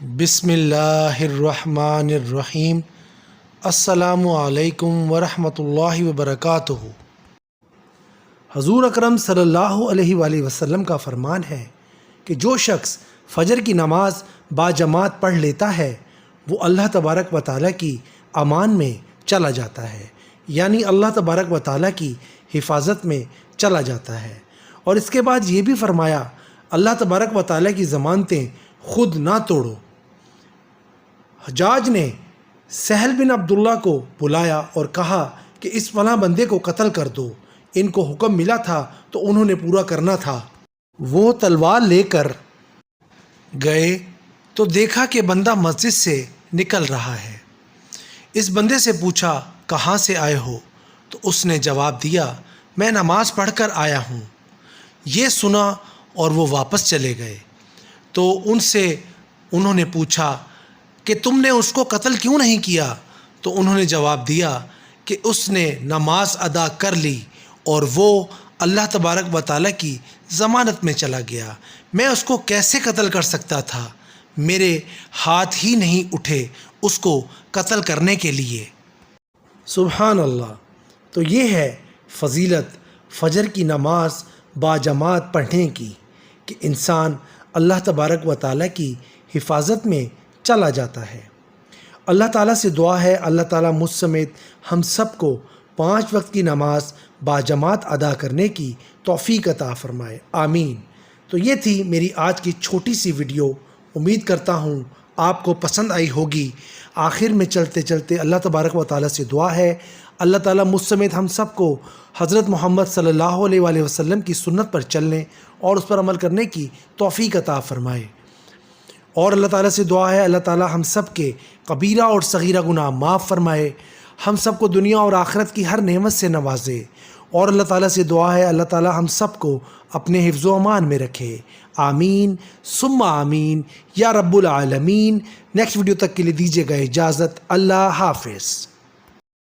بسم اللہ الرحمن الرحیم۔ السلام علیکم ورحمۃ اللہ وبرکاتہ۔ حضور اکرم صلی اللہ علیہ وآلہ وسلم کا فرمان ہے کہ جو شخص فجر کی نماز باجماعت پڑھ لیتا ہے وہ اللہ تبارک و تعالیٰ کی امان میں چلا جاتا ہے، یعنی اللہ تبارک و تعالیٰ کی حفاظت میں چلا جاتا ہے۔ اور اس کے بعد یہ بھی فرمایا، اللہ تبارک و تعالیٰ کی ضمانتیں خود نہ توڑو۔ حجاج نے سہل بن عبداللہ کو بلایا اور کہا کہ اس فلاں بندے کو قتل کر دو، ان کو حکم ملا تھا تو انہوں نے پورا کرنا تھا۔ وہ تلوار لے کر گئے تو دیکھا کہ بندہ مسجد سے نکل رہا ہے۔ اس بندے سے پوچھا کہاں سے آئے ہو؟ تو اس نے جواب دیا میں نماز پڑھ کر آیا ہوں۔ یہ سنا اور وہ واپس چلے گئے تو ان سے انہوں نے پوچھا کہ تم نے اس کو قتل کیوں نہیں کیا؟ تو انہوں نے جواب دیا کہ اس نے نماز ادا کر لی اور وہ اللہ تبارک و تعالیٰ کی ضمانت میں چلا گیا۔ میں اس کو کیسے قتل کر سکتا تھا؟ میرے ہاتھ ہی نہیں اٹھے اس کو قتل کرنے کے لیے۔ سبحان اللہ۔ تو یہ ہے فضیلت فجر کی نماز باجماعت پڑھنے کی کہ انسان اللہ تبارک و تعالیٰ کی حفاظت میں چلا جاتا ہے۔ اللہ تعالیٰ سے دعا ہے اللہ تعالیٰ مجھ سمیت ہم سب کو 5 وقت کی نماز باجماعت ادا کرنے کی توفیق عطا فرمائے، آمین۔ تو یہ تھی میری آج کی چھوٹی سی ویڈیو، امید کرتا ہوں آپ کو پسند آئی ہوگی۔ آخر میں چلتے چلتے اللہ تبارک و تعالیٰ سے دعا ہے اللہ تعالیٰ مجھ سمیت ہم سب کو حضرت محمد صلی اللہ علیہ وآلہ وسلم کی سنت پر چلنے اور اس پر عمل کرنے کی توفیق عطا فرمائے۔ اور اللہ تعالیٰ سے دعا ہے اللہ تعالیٰ ہم سب کے کبیرہ اور صغیرہ گناہ معاف فرمائے، ہم سب کو دنیا اور آخرت کی ہر نعمت سے نوازے۔ اور اللہ تعالیٰ سے دعا ہے اللہ تعالیٰ ہم سب کو اپنے حفظ و امان میں رکھے، آمین ثم آمین یا رب العالمین۔ نیکسٹ ویڈیو تک کے لیے دیجیے گا اجازت، اللہ حافظ۔